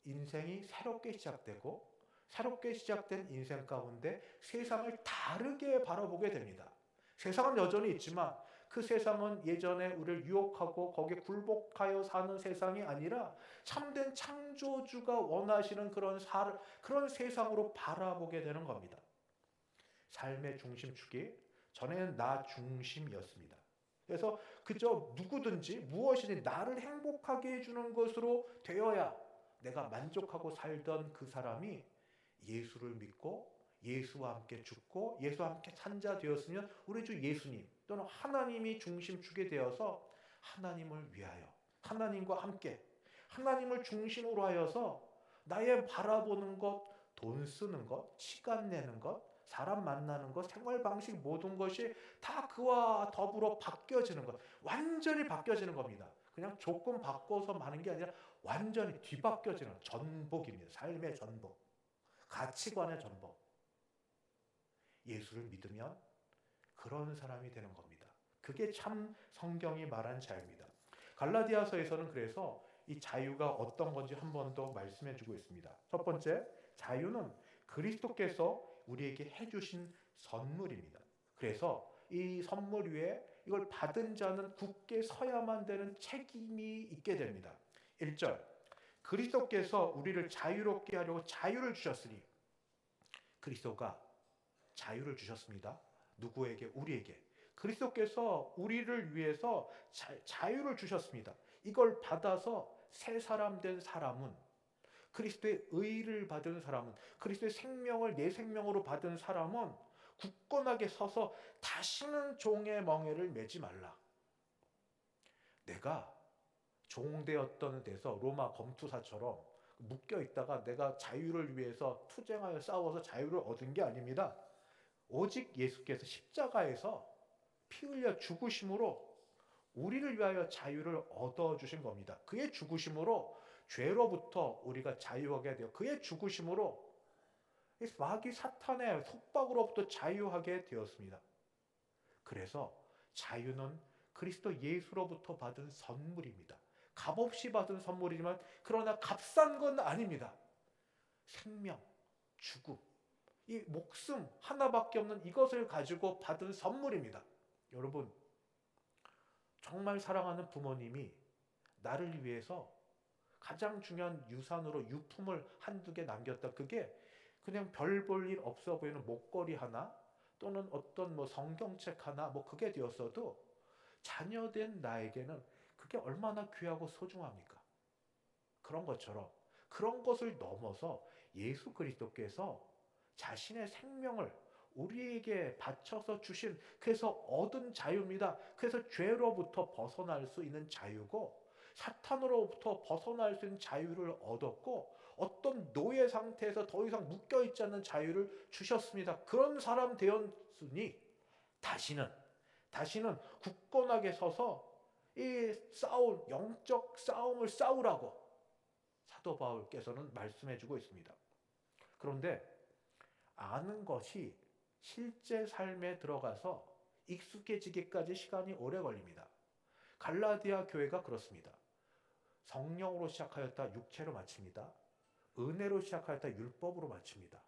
인생이 새롭게 시작되고, 새롭게 시작된 인생 가운데 세상을 다르게 바라보게 됩니다. 세상은 여전히 있지만 그 세상은 예전에 우리를 유혹하고 거기에 굴복하여 사는 세상이 아니라 참된 창조주가 원하시는 그런 세상으로 바라보게 되는 겁니다. 삶의 중심축이 전에는 나 중심이었습니다. 그래서 그저 누구든지 무엇이든 나를 행복하게 해주는 것으로 되어야 내가 만족하고 살던 그 사람이 예수를 믿고 예수와 함께 죽고 예수와 함께 산 자 되었으면 우리 주 예수님 또는 하나님이 중심축이 되어서 하나님을 위하여, 하나님과 함께, 하나님을 중심으로 하여서 나의 바라보는 것, 돈 쓰는 것, 시간 내는 것, 사람 만나는 것, 생활 방식 모든 것이 다 그와 더불어 바뀌어지는 것, 완전히 바뀌어지는 겁니다. 그냥 조금 바꿔서 마는 게 아니라 완전히 뒤바뀌어지는 전복입니다. 삶의 전복, 가치관의 전복. 예수를 믿으면 그런 사람이 되는 겁니다. 그게 참 성경이 말한 자유입니다. 갈라디아서에서는 그래서 이 자유가 어떤 건지 한 번 더 말씀해 주고 있습니다. 첫 번째, 자유는 그리스도께서 우리에게 해주신 선물입니다. 그래서 이 선물 위에 이걸 받은 자는 굳게 서야만 되는 책임이 있게 됩니다. 1절, 그리스도께서 우리를 자유롭게 하려고 자유를 주셨으니. 그리스도가 자유를 주셨습니다. 누구에게? 우리에게. 그리스도께서 우리를 위해서 자유를 주셨습니다. 이걸 받아서 새 사람 된 사람은, 그리스도의 의를 받은 사람은, 그리스도의 생명을 내 생명으로 받은 사람은 굳건하게 서서 다시는 종의 멍에를 매지 말라. 내가 종되었던 데서 로마 검투사처럼 묶여 있다가 내가 자유를 위해서 투쟁하여 싸워서 자유를 얻은 게 아닙니다. 오직 예수께서 십자가에서 피 흘려 죽으심으로 우리를 위하여 자유를 얻어주신 겁니다. 그의 죽으심으로 죄로부터 우리가 자유하게 되어, 그의 죽으심으로 마귀 사탄의 속박으로부터 자유하게 되었습니다. 그래서 자유는 그리스도 예수로부터 받은 선물입니다. 값없이 받은 선물이지만 그러나 값싼 건 아닙니다. 생명, 죽음, 이 목숨 하나밖에 없는 이것을 가지고 받은 선물입니다. 여러분, 정말 사랑하는 부모님이 나를 위해서 가장 중요한 유산으로 유품을 한두 개 남겼다. 그게 그냥 별 볼 일 없어 보이는 목걸이 하나 또는 어떤 뭐 성경책 하나 뭐 그게 되었어도 자녀된 나에게는 그게 얼마나 귀하고 소중합니까? 그런 것처럼 그런 것을 넘어서 예수 그리스도께서 자신의 생명을 우리에게 바쳐서 주신, 그래서 얻은 자유입니다. 그래서 죄로부터 벗어날 수 있는 자유고 사탄으로부터 벗어날 수 있는 자유를 얻었고 어떤 노예 상태에서 더 이상 묶여있지 않는 자유를 주셨습니다. 그런 사람 되었으니 다시는 굳건하게 서서 이 영적 싸움을 싸우라고 사도 바울께서는 말씀해주고 있습니다. 그런데 아는 것이 실제 삶에 들어가서 익숙해지기까지 시간이 오래 걸립니다. 갈라디아 교회가 그렇습니다. 성령으로 시작하였다 육체로 마칩니다. 은혜로 시작하였다 율법으로 마칩니다.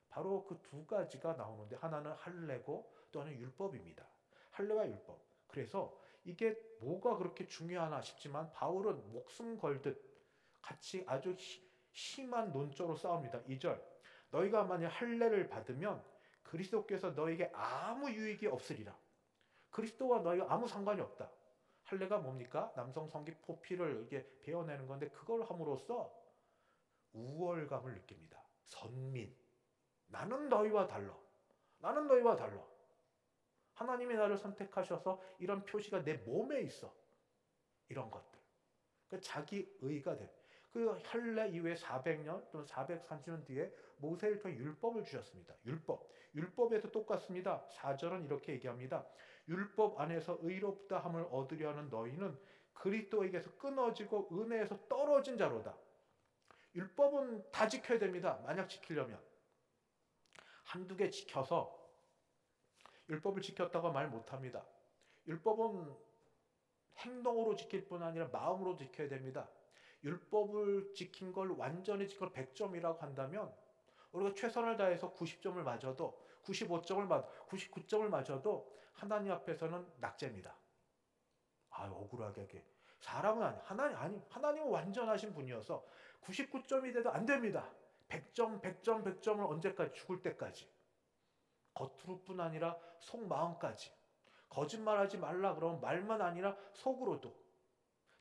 바로 그 두 가지가 나오는데 하나는 할례고 또 하나는 율법입니다. 할례와 율법. 그래서 이게 뭐가 그렇게 중요하나 싶지만 바울은 목숨 걸듯 같이 아주 심한 논조로 싸웁니다. 2절, 너희가 만약 할례를 받으면 그리스도께서 너에게 아무 유익이 없으리라. 그리스도와 너희가 아무 상관이 없다. 할례가 뭡니까? 남성 성기 포피를 이게 베어내는 건데 그걸 함으로써 우월감을 느낍니다. 선민. 나는 너희와 달라. 나는 너희와 달라. 하나님이 나를 선택하셔서 이런 표시가 내 몸에 있어. 이런 것들. 자기 의가 돼. 그 할례 이후에 400년 또는 430년 뒤에 모세를 통해 율법을 주셨습니다. 율법에도 똑같습니다. 4절은 이렇게 얘기합니다. 율법 안에서 의롭다 함을 얻으려 하는 너희는 그리스도에게서 끊어지고 은혜에서 떨어진 자로다. 율법은 다 지켜야 됩니다. 만약 지키려면. 한두 개 지켜서 율법을 지켰다고 말 못합니다. 율법은 행동으로 지킬 뿐 아니라 마음으로 지켜야 됩니다. 율법을 지킨 걸 완전히 지킨 걸 100점이라고 한다면 우리가 최선을 다해서 90점을 맞아도 95점을 맞아도 99점을 맞아도 하나님 앞에서는 낙제입니다. 억울하게 하게. 사람은 하나님은 완전하신 분이어서 99점이 돼도 안 됩니다. 100점을 언제까지? 죽을 때까지. 겉으로뿐 아니라 속마음까지. 거짓말하지 말라 그러면 말만 아니라 속으로도.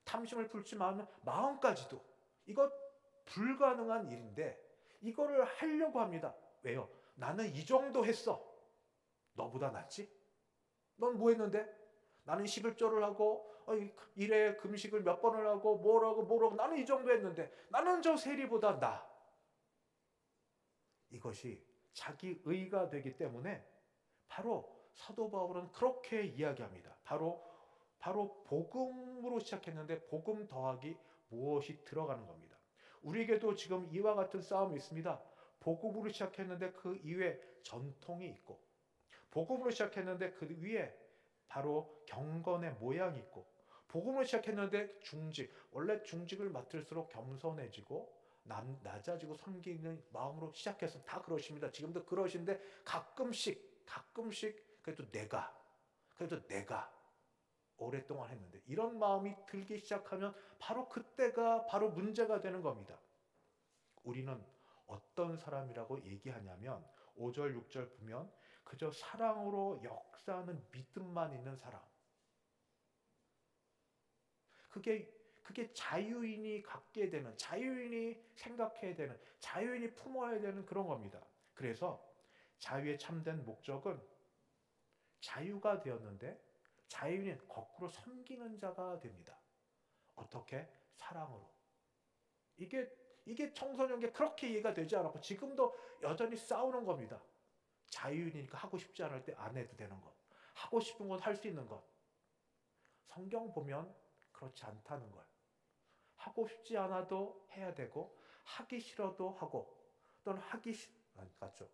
탐심을 품지 마면 마음까지도. 이거 불가능한 일인데 이거를 하려고 합니다. 왜요? 나는 이 정도 했어. 너보다 낫지? 넌 뭐 했는데? 나는 11조를 하고 일에 금식을 몇 번을 하고 뭐라고 나는 이 정도 했는데 나는 저 세리보다 나. 이것이 자기 의가 되기 때문에 바로 사도 바울은 그렇게 이야기합니다. 바로 복음으로 시작했는데 복음 더하기 무엇이 들어가는 겁니다. 우리에게도 지금 이와 같은 싸움이 있습니다. 복음으로 시작했는데 그 이외에 전통이 있고 복음으로 시작했는데 그 위에 바로 경건의 모양이 있고 복음으로 시작했는데 중직, 원래 중직을 맡을수록 겸손해지고 낮아지고 섬기는 마음으로 시작해서 다 그러십니다. 지금도 그러신데 가끔씩 그래도 내가 오랫동안 했는데 이런 마음이 들기 시작하면 바로 그때가 바로 문제가 되는 겁니다. 우리는 어떤 사람이라고 얘기하냐면 5절 6절 보면 그저 사랑으로 역사하는 믿음만 있는 사람. 그게 자유인이 갖게 되는, 자유인이 생각해야 되는, 자유인이 품어야 되는 그런 겁니다. 그래서 자유의 참된 목적은 자유가 되었는데 자유인은 거꾸로 섬기는 자가 됩니다. 어떻게? 사랑으로. 이게 청소년기 그렇게 이해가 되지 않았고 지금도 여전히 싸우는 겁니다. 자유인이니까 하고 싶지 않을 때 안 해도 되는 것. 하고 싶은 건 할 수 있는 것. 성경 보면 그렇지 않다는 걸. 하고 싶지 않아도 해야 되고 하기 싫어도 하고 또는 맞죠?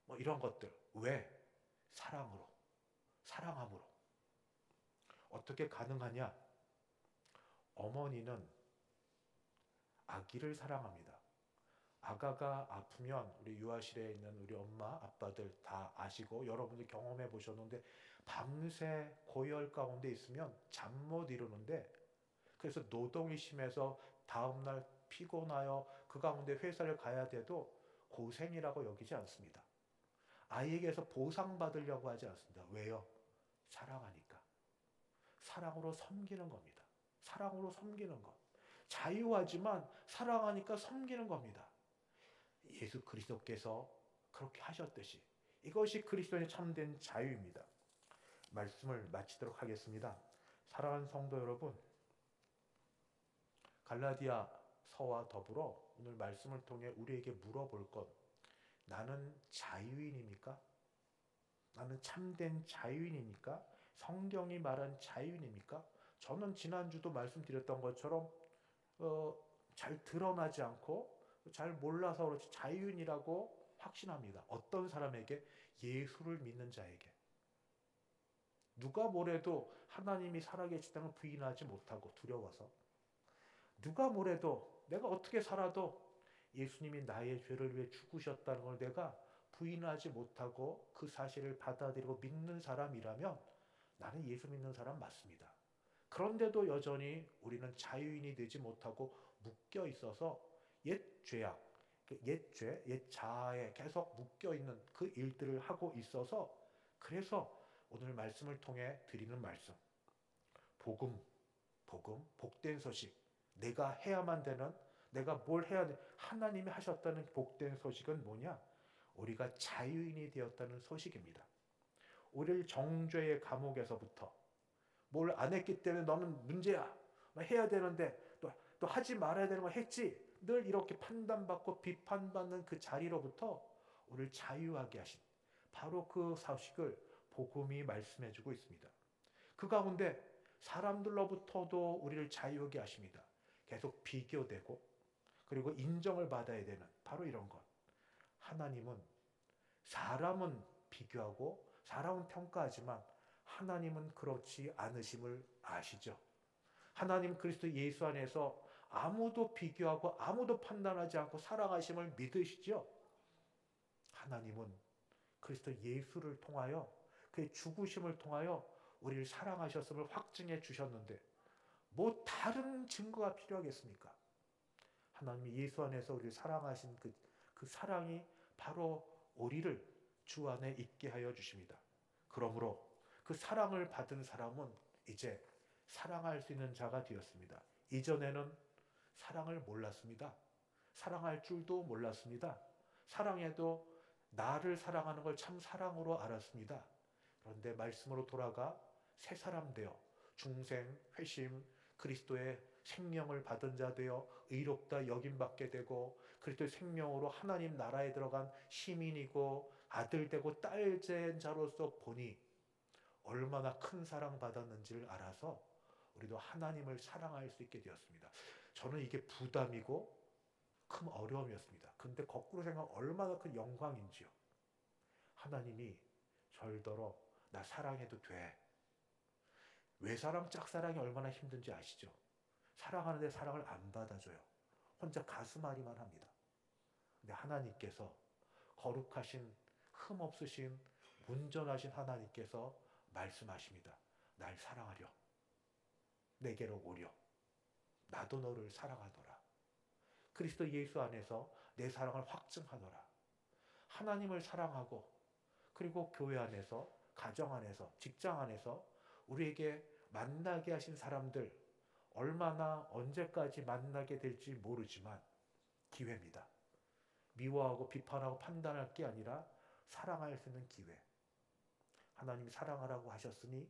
뭐 이런 것들. 왜? 사랑으로. 사랑함으로. 어떻게 가능하냐? 어머니는 아기를 사랑합니다. 아가가 아프면 우리 유아실에 있는 우리 엄마, 아빠들 다 아시고 여러분들 경험해 보셨는데 밤새 고열 가운데 있으면 잠 못 이루는데 그래서 노동이 심해서 다음날 피곤하여 그 가운데 회사를 가야 돼도 고생이라고 여기지 않습니다. 아이에게서 보상받으려고 하지 않습니다. 왜요? 사랑하니까. 사랑으로 섬기는 겁니다. 사랑으로 섬기는 것. 자유하지만 사랑하니까 섬기는 겁니다. 예수 그리스도께서 그렇게 하셨듯이 이것이 그리스도의 참된 자유입니다. 말씀을 마치도록 하겠습니다. 사랑하는 성도 여러분, 갈라디아서와 더불어 오늘 말씀을 통해 우리에게 물어볼 것, 나는 자유인입니까? 나는 참된 자유인입니까? 성경이 말한 자유인입니까? 저는 지난주도 말씀드렸던 것처럼 잘 드러나지 않고 잘 몰라서 그렇지 자유인이라고 확신합니다. 어떤 사람에게? 예수를 믿는 자에게. 누가 뭐래도 하나님이 살아계시다는 걸 부인하지 못하고 두려워서, 누가 뭐래도 내가 어떻게 살아도 예수님이 나의 죄를 위해 죽으셨다는 걸 내가 부인하지 못하고 그 사실을 받아들이고 믿는 사람이라면 나는 예수 믿는 사람 맞습니다. 그런데도 여전히 우리는 자유인이 되지 못하고 묶여 있어서 옛 죄악, 옛 죄, 옛 자아에 계속 묶여 있는 그 일들을 하고 있어서, 그래서 오늘 말씀을 통해 드리는 말씀, 복음, 복된 소식, 내가 해야만 되는, 내가 뭘 해야 돼, 하나님이 하셨다는 복된 소식은 뭐냐? 우리가 자유인이 되었다는 소식입니다. 우리를 정죄의 감옥에서부터, 뭘 안 했기 때문에 너는 문제야, 해야 되는데 또 하지 말아야 되는 거 했지, 늘 이렇게 판단받고 비판받는 그 자리로부터 우리를 자유하게 하신 바로 그 소식을 복음이 말씀해주고 있습니다. 그 가운데 사람들로부터도 우리를 자유하게 하십니다. 계속 비교되고 그리고 인정을 받아야 되는 바로 이런 것. 하나님은, 사람은 비교하고 사람은 평가하지만 하나님은 그렇지 않으심을 아시죠? 하나님 그리스도 예수 안에서 아무도 비교하고 아무도 판단하지 않고 사랑하심을 믿으시죠? 하나님은 그리스도 예수를 통하여 그의 죽으심을 통하여 우리를 사랑하셨음을 확증해 주셨는데 뭐 다른 증거가 필요하겠습니까? 하나님이 예수 안에서 우리를 사랑하신 그 사랑이 바로 우리를 주 안에 있게 하여 주십니다. 그러므로 그 사랑을 받은 사람은 이제 사랑할 수 있는 자가 되었습니다. 이전에는 사랑을 몰랐습니다. 사랑할 줄도 몰랐습니다. 사랑해도 나를 사랑하는 걸 참 사랑으로 알았습니다. 그런데 말씀으로 돌아가 새 사람 되어 중생, 회심, 그리스도의 생명을 받은 자 되어 의롭다 여김받게 되고 그리스도의 생명으로 하나님 나라에 들어간 시민이고 아들 되고 딸 된 자로서 보니 얼마나 큰 사랑 받았는지를 알아서 우리도 하나님을 사랑할 수 있게 되었습니다. 저는 이게 부담이고 큰 어려움이었습니다. 근데 거꾸로 생각하면 얼마나 큰 영광인지요. 하나님이 절더러 나 사랑해도 돼. 외사랑 짝사랑이 얼마나 힘든지 아시죠? 사랑하는데 사랑을 안 받아줘요. 혼자 가슴앓이만 합니다. 근데 하나님께서 거룩하신 흠없으신 온전하신 하나님께서 말씀하십니다. 날 사랑하려. 내게로 오려. 나도 너를 사랑하노라. 그리스도 예수 안에서 내 사랑을 확증하노라. 하나님을 사랑하고 그리고 교회 안에서, 가정 안에서, 직장 안에서 우리에게 만나게 하신 사람들 얼마나 언제까지 만나게 될지 모르지만 기회입니다. 미워하고 비판하고 판단할 게 아니라 사랑할 수 있는 기회. 하나님이 사랑하라고 하셨으니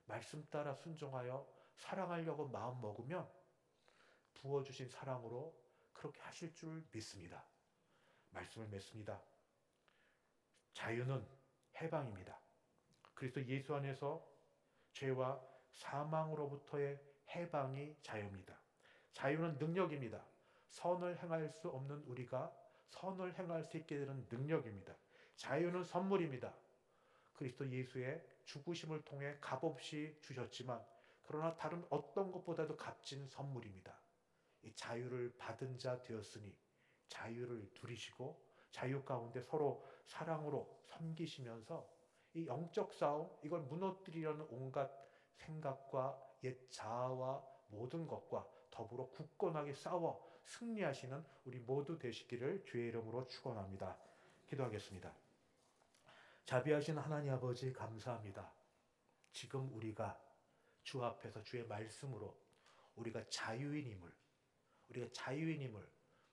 말씀 따라 순종하여 사랑하려고 마음 먹으면 부어주신 사랑으로 그렇게 하실 줄 믿습니다. 말씀을 맺습니다. 자유는 해방입니다. 그리스도 예수 안에서 죄와 사망으로부터의 해방이 자유입니다. 자유는 능력입니다. 선을 행할 수 없는 우리가 선을 행할 수 있게 되는 능력입니다. 자유는 선물입니다. 그리스도 예수의 죽으심을 통해 값없이 주셨지만 그러나 다른 어떤 것보다도 값진 선물입니다. 이 자유를 받은 자 되었으니 자유를 누리시고 자유 가운데 서로 사랑으로 섬기시면서 이 영적 싸움, 이걸 무너뜨리려는 온갖 생각과 옛 자아와 모든 것과 더불어 굳건하게 싸워 승리하시는 우리 모두 되시기를 주의 이름으로 축원합니다. 기도하겠습니다. 자비하신 하나님 아버지 감사합니다. 지금 우리가 주 앞에서 주의 말씀으로 우리가 자유인임을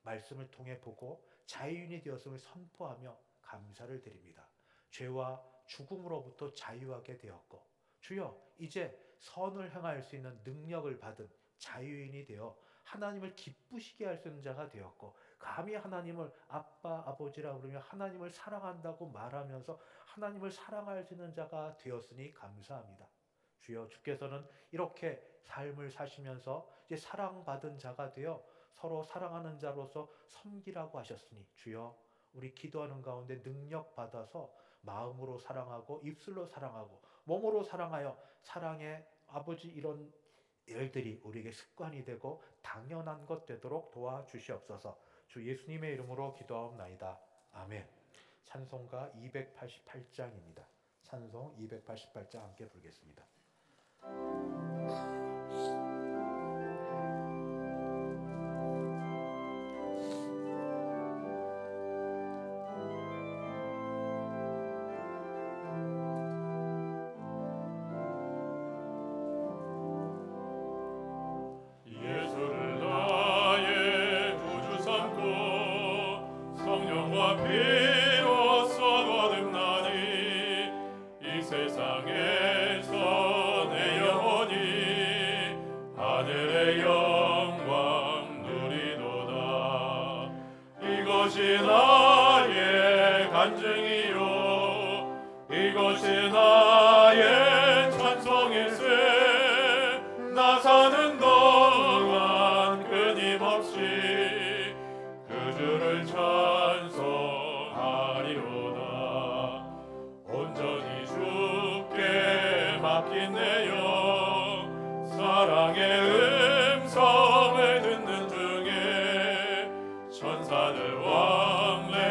말씀을 통해 보고 자유인이 되었음을 선포하며 감사를 드립니다. 죄와 죽음으로부터 자유하게 되었고 주여 이제 선을 행할 수 있는 능력을 받은 자유인이 되어 하나님을 기쁘시게 할 수 있는 자가 되었고 감히 하나님을 아빠 아버지라 부르며 하나님을 사랑한다고 말하면서 하나님을 사랑할 수 있는 자가 되었으니 감사합니다. 주여 주께서는 이렇게 삶을 사시면서 이제 사랑받은 자가 되어 서로 사랑하는 자로서 섬기라고 하셨으니 주여 우리 기도하는 가운데 능력 받아서 마음으로 사랑하고 입술로 사랑하고 몸으로 사랑하여 사랑의 아버지 이런 일들이 우리에게 습관이 되고 당연한 것 되도록 도와주시옵소서. 주 예수님의 이름으로 기도하옵나이다. 아멘. 찬송가 288장입니다. 찬송 288장 함께 부르겠습니다. 예수를 나의 구주 삼고 성령과 피로써 거듭나니 이 세상에서 내 영혼이 하늘의 영광 누리도다. 이것이 나의 간증이요 이것이 나의 찬송일세. 나 사는 동안 끊임없이 그 주를 찬송하리로다. 온전히 주께 맡긴 내 영 사랑의 음성을 듣는 중에 천사들 왕래하는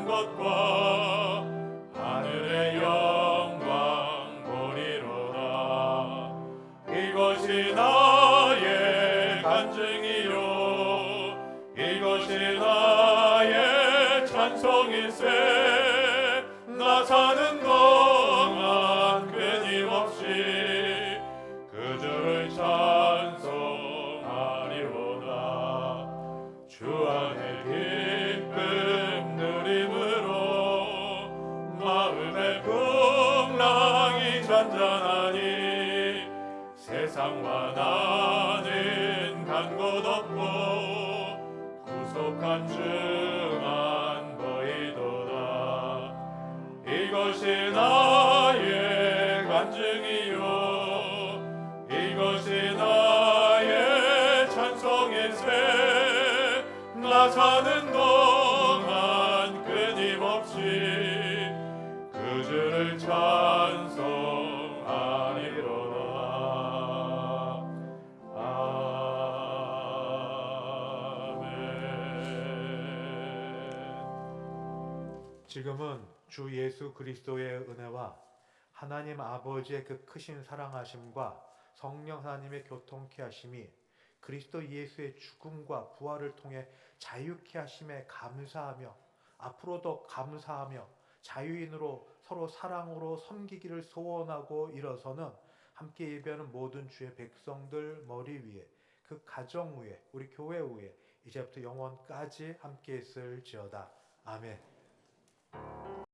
것과 하늘의 영광 보리로다. 이것이 나의 간증이요 이것이 나의 찬송일세. 나 사는 동안 끊임없이 그 주를 찬송하리로다. 주 안에 기쁨 누림으로 마음의 풍랑이 잔잔하니 세상과 나는 간 곳 없고 구속한 주만 보이도다. 이것이 나의 간증이요 이것이 나의 찬송일세. 나 사는 동안 끊임없이 그 주를 찬송하리로다. 지금은 주 예수 그리스도의 은혜와 하나님 아버지의 그 크신 사랑하심과 성령 하나님의 교통케 하심이 그리스도 예수의 죽음과 부활을 통해 자유케 하심에 감사하며 앞으로도 감사하며 자유인으로 서로 사랑으로 섬기기를 소원하고 일어서는 함께 예배하는 모든 주의 백성들 머리 위에 그 가정 위에 우리 교회 위에 이제부터 영원까지 함께 있을지어다. 아멘.